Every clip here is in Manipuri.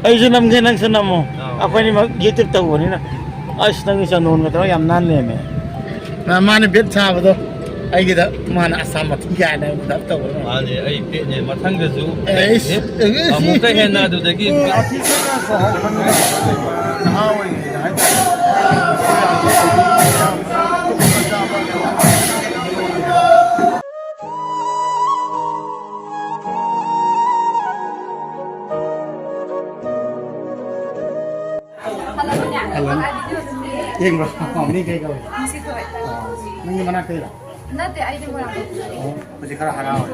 ꯑꯩꯁꯨ ꯅꯝꯒꯦ ꯅꯪꯁꯨ ꯅꯝꯃꯣ ꯑꯩꯈꯣꯏꯅꯤꯃꯛ ꯌꯨꯇ꯭ꯌꯨꯕ ꯇꯧꯕꯅꯤꯅ ꯑꯁ ꯅꯪꯒꯤ ꯆꯟꯗꯣꯟꯒ ꯇꯧꯔꯒ ꯌꯥꯝ ꯅꯥꯟ ꯂꯩꯔꯝꯃꯦ ꯃꯥꯅ ꯕꯦꯠ ꯁꯥꯕꯗꯣ ꯑꯩꯒꯤꯗ ꯃꯥꯅ ꯑꯁꯥꯝ ꯃꯊꯤ ꯀꯥꯏꯅ ꯑꯩꯉꯣꯟꯗ ꯇꯧꯕ ꯃꯥꯅꯦ ꯑꯩ ꯕꯦꯠꯅꯦ ꯃꯊꯪꯗꯁꯨ ꯑꯃꯨꯛꯀ ꯍꯦꯟꯅ ꯑꯗꯨꯗꯒꯤ ꯅꯍꯥ ꯑꯣꯏꯔꯤꯉꯩꯗ ꯍꯥꯏꯇꯥꯔꯦ ꯌꯦꯡꯕ꯭ꯔꯣ ꯃꯤ ꯀꯩ ꯀꯧꯏ ꯅꯪꯒꯤ ꯃꯅꯥꯛꯇꯩꯔꯣ ꯅꯠꯇꯦ ꯑꯩꯗꯤ ꯃꯣꯏꯔꯥꯡ ꯍꯧꯖꯤꯛ ꯈꯔ ꯍꯔꯥꯎꯋꯦ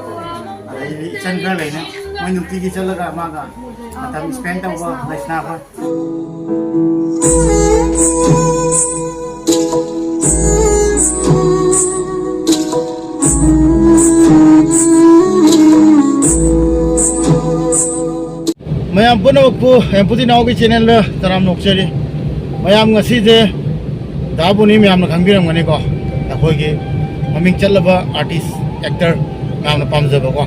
ꯑꯗꯩꯗꯤ ꯏꯆꯟ ꯈꯔ ꯂꯩꯅꯦ ꯃꯣꯏ ꯅꯨꯡꯇꯤꯒꯤ ꯆꯠꯂꯒ ꯃꯥꯒ ꯃꯇꯝ ꯁ꯭ꯄꯦꯟ ꯇꯧꯕ ꯂꯩꯁꯅꯥ ꯈꯣꯏ ꯃꯌꯥꯝ ꯄꯨꯝꯅꯃꯛꯄꯨ ꯌꯥꯝꯄꯨꯗꯤ ꯅꯥꯎꯒꯤ ꯆꯦꯅꯦꯜꯗ ꯇꯔꯥꯝ ꯅꯣꯛꯆꯔꯤ ꯃꯌꯥꯝ ꯉꯁꯤꯁꯦ ꯗꯥꯕꯨꯅꯤ ꯃꯌꯥꯝꯅ ꯈꯪꯕꯤꯔꯝꯒꯅꯤꯀꯣ ꯑꯩꯈꯣꯏꯒꯤ ꯃꯃꯤꯡ ꯆꯠꯂꯕ ꯑꯥꯔꯇꯤꯁ ꯑꯦꯛꯇꯔ ꯃꯌꯥꯝꯅ ꯄꯥꯝꯖꯕꯀꯣ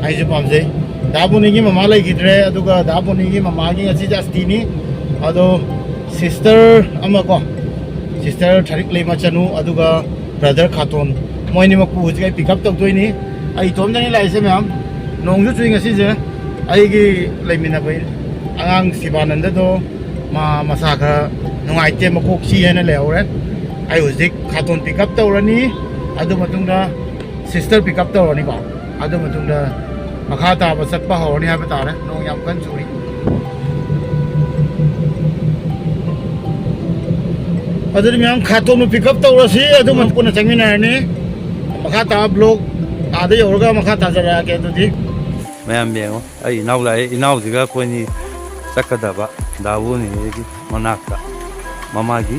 ꯑꯩꯁꯨ ꯄꯥꯝꯖꯩ ꯗꯥꯕꯨꯅꯤꯒꯤ ꯃꯃꯥ ꯂꯩꯈꯤꯗ꯭ꯔꯦ ꯑꯗꯨꯒ ꯗꯥꯕꯨꯅꯤꯒꯤ ꯃꯃꯥꯒꯤ ꯉꯁꯤꯁꯦ ꯑꯁꯇꯤꯅꯤ ꯑꯗꯣ ꯁꯤꯁꯇꯔ ꯑꯃꯀꯣ ꯁꯤꯁꯇꯔ ꯊꯥꯔꯤꯛꯂꯩ ꯃꯆꯅꯨ ꯑꯗꯨꯒ ꯕ꯭ꯔꯗꯔ ꯈꯥꯇꯣꯟ ꯃꯣꯏꯅꯤꯃꯛꯄꯨ ꯍꯧꯖꯤꯛ ꯑꯩ ꯄꯤꯛ ꯑꯞ ꯇꯧꯗꯣꯏꯅꯤ ꯑꯩ ꯏꯇꯣꯝꯗꯅꯤ ꯂꯥꯛꯏꯁꯦ ꯃꯌꯥꯝ ꯅꯣꯡꯁꯨ ꯆꯨꯏ ꯉꯁꯤꯁꯦ ꯑꯩꯒꯤ ꯂꯩꯃꯤꯟꯅꯕ ꯑꯉꯥꯡ ꯁꯤꯕꯥꯅꯟꯗꯗꯣ ꯃꯁꯥ ꯈꯔ ꯅꯨꯡꯉꯥꯏꯇꯦ ꯃꯀꯣꯛ ꯆꯤ ꯍꯥꯏꯅ ꯂꯩꯍꯧꯔꯦ ꯑꯩ ꯍꯧꯖꯤꯛ ꯈꯥꯇꯣꯟ ꯄꯤꯛ ꯑꯞ ꯇꯧꯔꯅꯤ ꯑꯗꯨ ꯃꯇꯨꯡꯗ ꯁꯤꯁꯇꯔ ꯄꯤꯛ ꯑꯞ ꯇꯧꯔꯅꯤꯀꯣ ꯑꯗꯨ ꯃꯇꯨꯡꯗ ꯃꯈꯥ ꯇꯥꯕ ꯆꯠꯄ ꯍꯧꯔꯅꯤ ꯍꯥꯏꯕ ꯇꯥꯔꯦ ꯅꯣꯡ ꯌꯥꯝ ꯀꯟꯅ ꯆꯨꯔꯤ ꯑꯗꯨꯗꯤ ꯃꯌꯥꯝ ꯈꯥꯇꯣꯟꯕꯨ ꯄꯤꯛ ꯑꯞ ꯇꯧꯔꯁꯤ ꯑꯗꯨ ꯄꯨꯟꯅ ꯆꯪꯃꯤꯟꯅꯔꯅꯤ ꯃꯈꯥ ꯇꯥꯕ ꯕ꯭ꯂꯣꯛ ꯑꯥꯗ ꯌꯧꯔꯒ ꯃꯈꯥ ꯇꯥꯖꯔꯛꯑꯒꯦ ꯑꯗꯨꯗꯤ ꯃꯌꯥꯝ ꯌꯦꯡꯉꯣ ꯑꯩ ꯏꯅꯥꯎ ꯂꯥꯛꯑꯦ ꯏꯅꯥꯎꯁꯤꯒ ꯑꯩꯈꯣꯏꯅꯤ ꯆꯠꯀꯗꯕ ꯗꯥꯕꯨꯅꯤꯒꯤ ꯃꯅꯥꯛꯇ ꯃꯃꯥꯒꯤ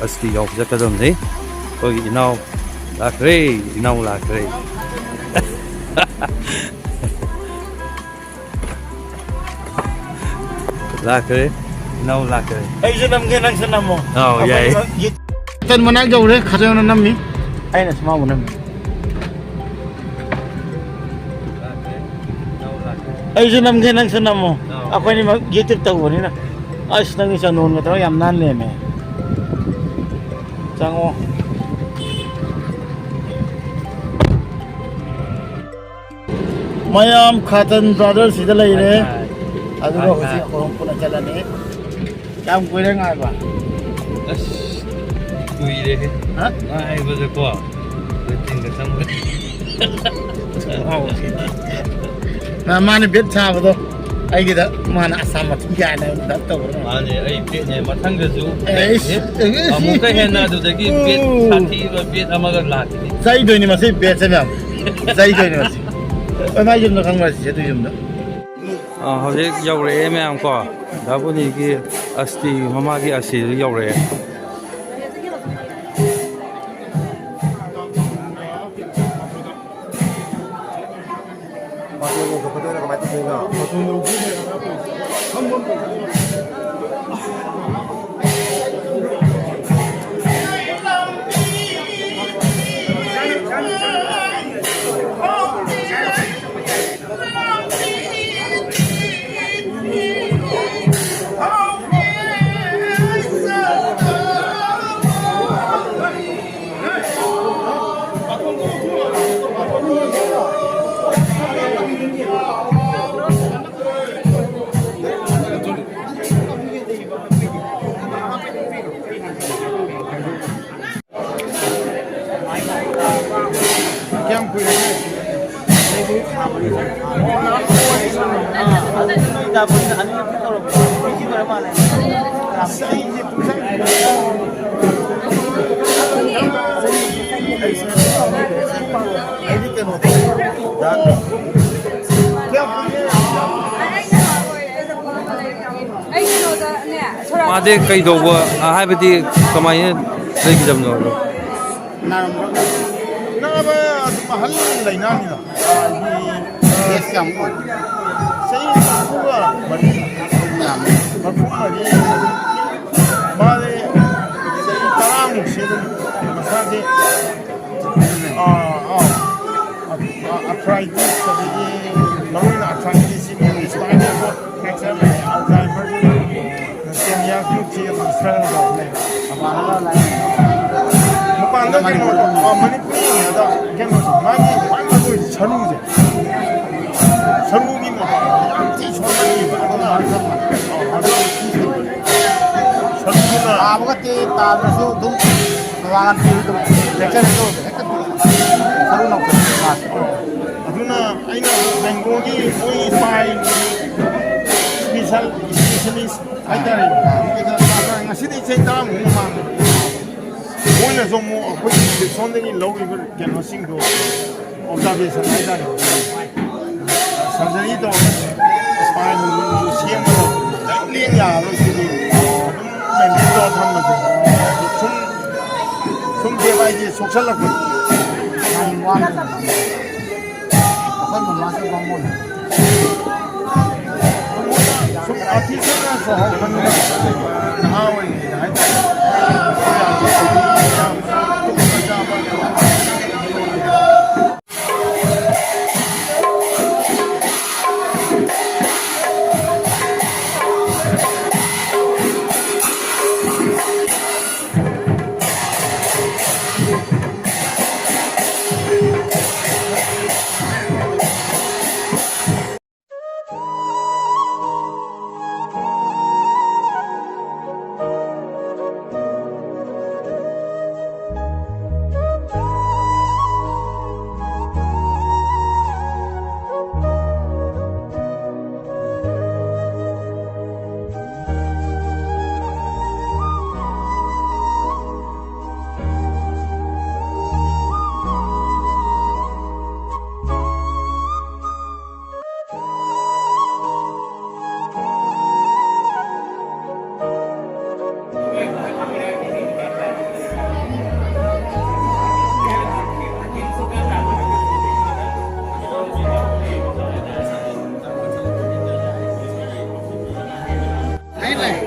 ꯑꯁꯇꯤ ꯌꯥꯎꯕ ꯆꯠꯀꯗꯕꯅꯤ ꯑꯩꯈꯣꯏꯒꯤ ꯏꯅꯥꯎ ꯂꯥꯛꯈ꯭ꯔꯦ ꯏꯅꯥꯎ ꯂꯥꯛꯈ꯭ꯔꯦ ꯂꯥꯛꯈ꯭ꯔꯦ ꯏꯅꯥꯎ ꯂꯥꯛꯈ꯭ꯔꯦ ꯑꯩꯁꯨ ꯅꯝꯒꯦ ꯅꯪꯁꯨ ꯅꯝꯃꯣ ꯑꯧ ꯌꯥꯏ ꯇꯟ ꯃꯅꯥꯛ ꯌꯧꯔꯦ ꯈꯥꯖꯣꯟꯅ ꯅꯝꯃꯤ ꯑꯩꯅ ꯁꯨꯃꯥꯡꯕꯨ ꯅꯝꯃꯤ ꯑꯩꯁꯨ ꯅꯝꯒꯦ ꯅꯪꯁꯨ ꯅꯝꯃꯣ ꯑꯩꯈꯣꯏꯅꯤꯃꯛ ꯌꯨꯇ꯭ꯌꯨꯕ ꯇꯧꯕꯅꯤꯅ ꯑꯁ ꯅꯪꯒꯤ ꯆꯟꯗꯣꯟꯒ ꯇꯧꯔꯒ ꯌꯥꯝ ꯅꯥꯟ ꯂꯩꯔꯝꯃꯦ ꯆꯪꯉꯣ ꯃꯌꯥꯝ ꯈꯥꯇꯟ ꯕ꯭ꯔꯥꯗꯔ ꯁꯤꯗ ꯂꯩꯔꯦ ꯑꯗꯨꯒ ꯍꯧꯖꯤꯛ ꯑꯩꯈꯣꯏ ꯄꯨꯟꯅ ꯆꯠꯂꯅꯤ ꯌꯥꯝ ꯀꯨꯏꯔꯦ ꯉꯥꯏꯕ ꯑꯁ ꯀꯨꯏꯔꯦ ꯉꯥꯏꯕꯁꯦꯀꯣ ꯋꯦꯇꯤꯡꯒ ꯆꯪꯕ ꯃꯥꯅ ꯕꯦꯠ ꯁꯥꯕꯗꯣ ꯑꯩꯒꯤꯗ ꯃꯥꯅ ꯑꯁꯥꯝ ꯃꯊꯤ ꯀꯥꯏꯅ ꯑꯩꯉꯣꯟꯗ ꯇꯧꯕ ꯃꯥꯅꯦ ꯑꯩ ꯕꯦꯠꯅꯦ ꯃꯊꯪꯗꯁꯨ ꯑꯃꯨꯛꯀ ꯍꯦꯟꯅ ꯑꯗꯨꯗꯒꯤ ꯕꯦꯠ ꯁꯥꯊꯤꯕ ꯕꯦꯠ ꯑꯃꯒ ꯂꯥꯛꯈꯤꯅꯤ ꯆꯩꯗꯣꯏꯅꯤ ꯃꯁꯤ ꯕꯦꯠꯁꯦ ꯃꯌꯥꯝ ꯆꯩꯗꯣꯏꯅꯤ ꯃꯁꯤ ꯍꯣꯏ ꯃꯥꯏ ꯌꯨꯝꯗ ꯈꯪꯕ꯭ꯔꯥ ꯁꯤꯁꯦ ꯑꯗꯨ ꯌꯨꯝꯗ ꯍꯧꯖꯤꯛ ꯌꯧꯔꯛꯑꯦ ꯃꯌꯥꯝ ꯀꯣ ꯗꯥꯕꯨꯅꯤꯒꯤ ꯑꯁꯇꯤ ꯃꯃꯥꯒꯤ ꯑꯁꯇꯤꯗꯨ ꯌꯧꯔꯛꯑꯦ ꯀꯌꯥꯝ ꯀꯨꯏꯔꯦ मादे कई दो हाइबदी कमाई लेकिदबनो नाबा महल लेनानी केस काम को सही पूरा बड़ी नाम मफूमरी मादे सही तराम से मसाजे arthritis सभी मरुन arthritis में स्पाइनल फ्रैक्चर में अल्जाइमर different though. ꯃꯄꯥꯟꯗ ꯀꯩꯅꯣꯗꯣ ꯃꯅꯤꯄꯨꯔꯤꯗ ꯀꯩꯅꯣꯁꯦ ꯃꯥꯒꯤ ꯈ꯭ꯋꯥꯏ ꯃꯔꯨ ꯁꯔꯨꯁꯦ ꯁꯔꯨꯒꯤ ꯃꯄꯥꯟ ꯌꯥꯝ ꯊꯤ ꯁꯣꯟꯕꯅꯦꯕ ꯁꯔꯨꯗꯨꯅ ꯇꯥꯕꯒꯗꯤ ꯇꯥꯗ꯭ꯔꯁꯨ ꯑꯗꯨꯝ ꯋꯥꯡ ꯄꯤꯕꯗꯣ ꯂꯦꯛꯆꯔꯁꯨ ꯍꯦꯛꯇ ꯁꯔꯨ ꯅꯧꯊꯣꯛꯑꯦ ꯑꯗꯨꯅ ꯑꯩꯅ ꯕꯦꯡꯒꯣꯜꯒꯤ ꯃꯣꯏ ꯏꯁꯄꯥꯏ ꯏꯁꯄꯦꯁꯦꯂꯤꯁ ꯍꯥꯏꯇꯥꯔꯦ ꯉꯁꯤꯗꯤ ꯆꯍꯤ 10ꯃꯨꯛ ꯃꯃꯥꯡꯗ ꯃꯣꯏꯅꯁꯨ ꯑꯃꯨꯛ ꯑꯩꯈꯣꯏꯒꯤ ꯁꯣꯝꯗꯒꯤ ꯂꯧꯔꯤꯕ ꯀꯩꯅꯣꯁꯤꯡꯗꯣ ꯑꯣꯕꯖꯥꯔꯕꯦꯁꯟ ꯍꯥꯏꯇꯥꯔꯦ ꯁꯔꯖꯔꯤ ꯇꯧꯔꯒ ꯏꯁꯄꯥꯏꯟꯗꯨ ꯁꯦꯝꯕꯗ ꯍꯦꯛ ꯂꯦꯡ ꯌꯥꯔꯔꯣꯏ ꯁꯤꯗꯤ ꯑꯗꯨꯝ ꯃꯦꯟꯇꯦꯟ ꯇꯧꯔ ꯊꯝꯕꯁꯦ ꯁꯨꯝ ꯗꯦ ꯕꯥꯏ ꯗꯦ ꯁꯣꯛꯆꯜꯂꯛꯄ ꯌꯥꯝ ꯋꯥꯅ ꯑꯩꯈꯣꯏ ꯃꯃꯥꯁꯨ ꯕꯥꯃꯣꯟꯅꯦ ꯁꯨꯝ ꯑꯥꯔꯇꯤꯁꯅ ꯁꯣꯍꯧꯕꯅꯤꯅ ꯅꯍꯥ ꯑꯣꯏꯔꯤꯉꯩꯗ ꯍꯥꯏꯇꯥꯔꯦ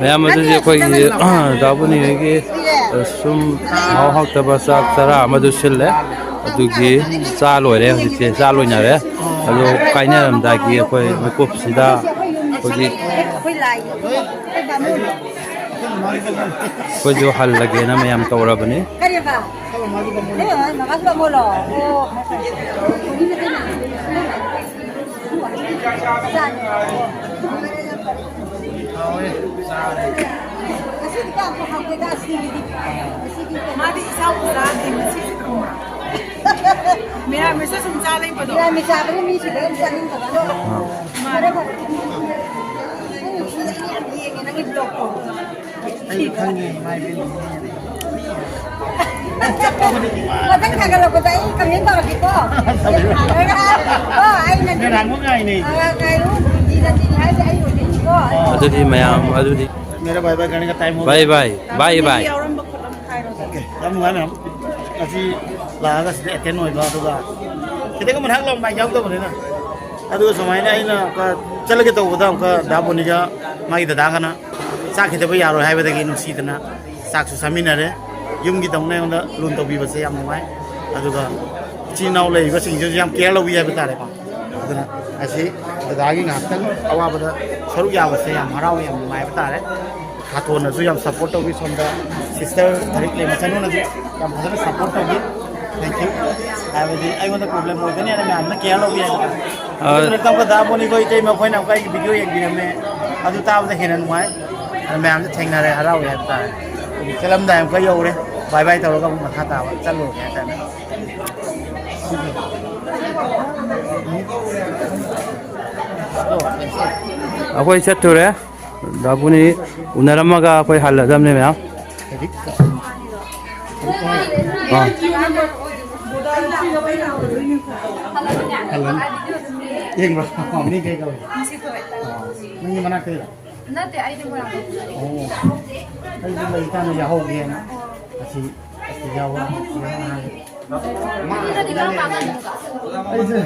ꯃꯌꯥꯝ ꯑꯗꯨꯗꯤ ꯑꯩꯈꯣꯏꯒꯤ ꯗꯥꯕꯨꯅꯤꯒꯤ ꯁꯨꯝ ꯍꯥꯎꯇꯕ ꯆꯥꯛ ꯆꯔꯥ ꯑꯃꯗꯨ ꯁꯤꯜꯂꯦ ꯑꯗꯨꯒꯤ ꯆꯥ ꯂꯣꯏꯔꯦ ꯍꯧꯖꯤꯛꯁꯦ ꯆꯥ ꯂꯣꯏꯅꯔꯦ ꯑꯗꯣ ꯀꯥꯏꯅꯔꯝꯗꯥꯏꯒꯤ ꯑꯩꯈꯣꯏ ꯃꯤꯀꯨꯞꯁꯤꯗ ꯍꯧꯖꯤꯛ ꯑꯩꯈꯣꯏꯁꯨ ꯍꯜꯂꯒꯦꯅ ꯃꯌꯥꯝ ꯇꯧꯔꯕꯅꯤ Madi isang ulan ay masisip ko. May sa sumsala yung pado. May sabi ni Missy doon sa amin ko. Mara ba? Ang iblog ko. Ay, kange, may bilhin. Matang kagalaw ko tayo, kami yung tawag ito. Ay, Kailangan mo nga ini. Kayo, hindi na dinihay sa ayo, hindi ko. ꯑꯗꯨꯗꯤ ꯃꯌꯥꯝ ꯑꯗꯨꯗꯤ मेरा बाय बाय करने का टाइम हो ꯕꯥꯏ ꯕꯥꯏ ꯕꯥꯏ ꯕꯥꯏ ꯌꯥꯝ ꯅꯨꯡꯉꯥꯏ ꯃꯌꯥꯝ ꯉꯁꯤ ꯂꯥꯛꯑꯒ ꯁꯤꯗ ꯑꯦꯇꯦꯟ ꯑꯣꯏꯕ ꯑꯗꯨꯒ ꯈꯤꯇꯪ ꯃꯊꯛ ꯂꯥꯎ ꯃꯥꯏꯛ ꯌꯥꯎꯗꯕꯅꯤꯅ ꯑꯗꯨꯒ ꯁꯨꯃꯥꯏꯅ ꯑꯩꯅ ꯑꯃꯨꯛꯀ ꯆꯠꯂꯒꯦ ꯇꯧꯕꯗ ꯑꯃꯨꯛꯀ ꯗꯥꯕꯣꯅꯤꯒ ꯃꯥꯒꯤ ꯗꯗꯥꯒꯅ ꯆꯥꯛ ꯈꯤꯇꯕ ꯌꯥꯔꯣꯏ ꯍꯥꯏꯕꯗꯒꯤ ꯅꯨꯡꯁꯤꯗꯅ ꯆꯥꯛꯁꯨ ꯆꯥꯃꯤꯟꯅꯔꯦ ꯌꯨꯝꯒꯤꯗꯧꯅ ꯑꯩꯉꯣꯟꯗ ꯂꯨꯟ ꯇꯧꯕꯤꯕꯁꯦ ꯌꯥꯝ ꯅꯨꯡꯉꯥꯏ ꯑꯗꯨꯒ ꯏꯆꯤꯟ ꯏꯅꯥꯎ ꯂꯩꯔꯤꯕꯁꯤꯡꯁꯤꯁꯨ ꯌꯥꯝ ꯀꯦꯌꯔ ꯂꯧꯕꯤ ꯍꯥꯏꯕ ꯇꯥꯔꯦꯀꯣ ꯑꯗꯨꯅ ꯉꯁꯤ ꯗꯗꯥꯒꯤ ꯉꯥꯏꯍꯥꯛꯇꯪ ꯑꯋꯥꯕꯗ ꯁꯔꯨꯛ ꯌꯥꯕꯁꯦ ꯌꯥꯝ ꯍꯔꯥꯎꯋꯦ ꯌꯥꯝ ꯅꯨꯡꯉꯥꯏ ꯍꯥꯏꯕ ꯇꯥꯔꯦ ꯈꯥꯇꯣꯟꯅꯁꯨ ꯌꯥꯝ ꯁꯞꯄꯣꯔꯠ ꯇꯧꯕꯤ ꯁꯣꯝꯗ ꯁꯤꯁꯇꯔ ꯊꯔꯤꯛ ꯂꯩ ꯃꯆꯟꯅꯁꯨ ꯌꯥꯝ ꯐꯖꯅ ꯁꯞꯄꯣꯔꯠ ꯇꯧꯕꯤ ꯊꯦꯡꯛ ꯌꯨ ꯍꯥꯏꯕꯗꯤ ꯑꯩꯉꯣꯟꯗ ꯄ꯭ꯔꯣꯕ꯭ꯂꯦꯝ ꯑꯣꯏꯒꯅꯤꯅ ꯃꯌꯥꯝꯅ ꯀꯦꯌꯔ ꯂꯧꯕꯤ ꯍꯥꯏꯕ ꯑꯗꯨꯅ ꯗꯥꯕꯣꯅꯤꯈꯣꯏ ꯏꯇꯩ ꯃꯈꯣꯏꯅ ꯑꯃꯨꯛꯀ ꯑꯩꯒꯤ ꯚꯤꯗꯤꯑꯣ ꯌꯦꯡꯕꯤꯔꯝꯃꯦ ꯑꯗꯨ ꯇꯥꯕꯗ ꯍꯦꯟꯅ ꯅꯨꯡꯉꯥꯏ ꯃꯌꯥꯝꯁꯨ ꯊꯦꯡꯅꯔꯦ ꯍꯔꯥꯎꯋꯦ ꯍꯥꯏꯕ ꯇꯥꯔꯦ ꯆꯠꯂꯝꯗꯥꯏ ꯑꯃꯨꯛꯀ ꯌꯧꯔꯦ ꯕꯥꯏ ꯕꯥꯏ ꯇꯧꯔꯒ ꯑꯃꯨꯛ ꯃꯈꯥ ꯇꯥꯕ ꯆꯠꯂꯨꯔꯒꯦ ꯍꯥꯏꯇꯥꯔꯦ ꯑꯩꯈꯣꯏ ꯆꯠꯇꯨꯔꯦ ꯗꯥꯕꯨꯅꯤ ꯎꯅꯔꯝꯃꯒ ꯑꯩꯈꯣꯏ ꯍꯜꯂꯗꯕꯅꯦ ꯃꯌꯥꯝ ꯌꯦꯡꯕ꯭ꯔꯣ ꯃꯤ ꯀꯩ ꯀꯧꯏ ꯅꯪꯒꯤ ꯃꯅꯥꯛꯇꯩꯔꯣ Nate, ay di mo lang. ꯑꯣ ꯑꯩꯁꯨ ꯂꯩꯀꯥꯟꯗ ꯌꯥꯎꯍꯧꯒꯦꯅ ꯑꯁꯤ ꯌꯥꯎꯕ ꯑꯩꯁꯦ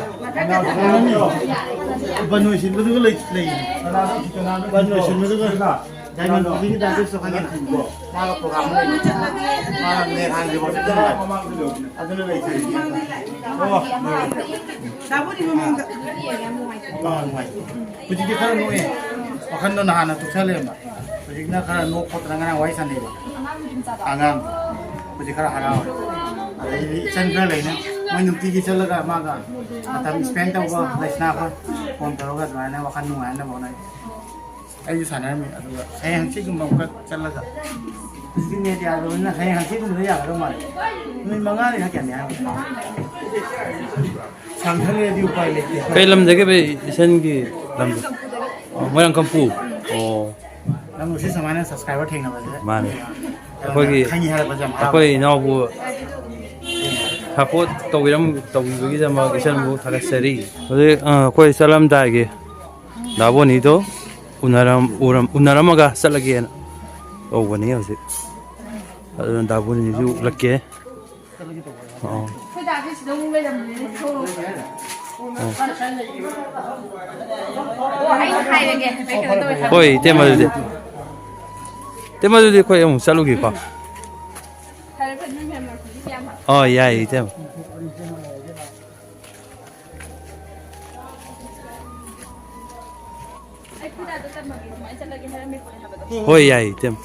ꯕꯅꯣꯏ ꯁꯤꯟꯕꯗꯨꯒ ꯂꯩ ꯕꯅꯣꯏ ꯁꯤꯟꯕꯗꯨꯒ ꯗꯥꯏꯃꯟ ꯀꯣꯐꯤꯒꯤ ꯗꯥꯏꯕꯦꯁꯇꯣ ꯈꯪꯉꯦ ꯃꯥꯒ ꯄ꯭ꯔꯣꯒ꯭ꯔꯥꯝ ꯃꯥꯅ ꯅꯦꯠ ꯍꯥꯡꯈꯤꯕ ꯑꯗꯨꯅ ꯂꯩꯖꯔꯤ ꯑꯣ Dabuni mo mga. ꯅꯨꯡꯉꯥꯏ ꯍꯧꯖꯤꯛꯇꯤ ꯈꯔ ꯅꯣꯛꯑꯦ ꯋꯥꯈꯜꯗꯣ ꯅꯍꯥꯟꯅ ꯇꯨꯛꯁꯜꯂꯦꯕ ꯍꯧꯖꯤꯛꯅ ꯈꯔ ꯅꯣꯛ ꯈꯣꯠꯇꯅ ꯉꯔꯥꯡ ꯋꯥꯔꯤ ꯁꯥꯟꯅꯩꯕ ꯑꯉꯥꯡ ꯍꯧꯖꯤꯛ ꯈꯔ ꯍꯔꯥꯎꯔꯦ ꯑꯗꯩꯗꯤ ꯏꯆꯟ ꯈꯔ ꯂꯩꯅ ꯃꯣꯏ ꯅꯨꯡꯇꯤꯒꯤ ꯆꯠꯂꯒ ꯃꯥꯒ ꯃꯇꯝ ꯁ꯭ꯄꯦꯟ ꯇꯧꯕ ꯂꯩꯁꯅꯥ ꯈꯔ ꯐꯣꯟ ꯇꯧꯔꯒ ꯑꯗꯨꯃꯥꯏꯅ ꯋꯥꯈꯜ ꯅꯨꯡꯉꯥꯏꯅꯕ ꯍꯣꯠꯅꯩ ꯑꯩꯁꯨ ꯁꯥꯟꯅꯔꯝꯃꯤ ꯑꯗꯨꯒ ꯍꯌꯦꯡ ꯍꯪꯆꯤꯠꯒꯨꯝꯕ ꯑꯃꯨꯛꯀ ꯆꯠꯂꯒ ꯍꯧꯖꯤꯛꯇꯤ ꯅꯦꯠ ꯌꯥꯗꯕꯅꯤ나 ꯍꯌꯦꯡ ꯍꯪꯆꯤꯠꯒꯨꯝꯕꯗ ꯌꯥꯒꯗꯧ ꯃꯥꯜꯂꯦ ꯅꯨꯃꯤꯠ 5ꯅꯤꯅ ꯀꯌꯥꯅꯤ ꯍꯥꯏꯕ ꯁꯪꯊꯔꯦꯗꯤ ꯎꯄꯥꯏ ꯂꯩꯇꯦ ꯀꯩ ꯂꯝꯗꯒꯤ ꯕꯩ ꯏꯁꯟꯒꯤ ꯂꯝꯗ ꯃꯣꯏꯔꯥꯡ ꯀꯝꯄꯨ ꯑꯣ ꯅꯪ ꯁꯤ ꯁꯨꯃꯥꯏꯅ ꯁꯕꯁꯀ꯭ꯔꯥꯏꯕꯔ ꯊꯦꯡꯅꯕꯁꯦ ꯃꯥꯅꯦ ꯑꯩꯈꯣꯏꯒꯤ ꯈꯪꯉꯤ ꯍꯥꯏꯔꯛꯄꯁꯦ ꯌꯥꯝ ꯍꯔꯥꯎꯋꯦ ꯑꯩꯈꯣꯏ ꯏꯅꯥꯎꯕꯨ ꯁꯄꯣꯔꯠ ꯇꯧꯕꯤꯕꯒꯤꯗꯃꯛ ꯏꯆꯟꯕꯨ ꯊꯥꯒꯠꯆꯔꯤ ꯍꯧꯖꯤꯛ ꯑꯩꯈꯣꯏ ꯆꯠꯂꯝꯗꯥꯏꯒꯤ ꯗꯥꯕꯣꯅꯤꯗꯣ ꯎꯅꯔꯝꯃꯒ ꯆꯠꯂꯒꯦꯅ ꯇꯧꯕꯅꯤ ꯍꯧꯖꯤꯛ ꯑꯗꯨꯅ ꯗꯥꯕꯣꯅꯤꯁꯨ ꯎꯠꯂꯛꯀꯦ ꯍꯣꯏ ꯏꯇꯩꯃꯗꯨꯗꯤ ꯑꯩꯈꯣꯏ ꯑꯃꯨꯛ ꯆꯠꯂꯨꯒꯦꯀꯣ ꯌꯥꯏ 이tem ꯍꯣꯏ ꯌꯥꯏ 이tem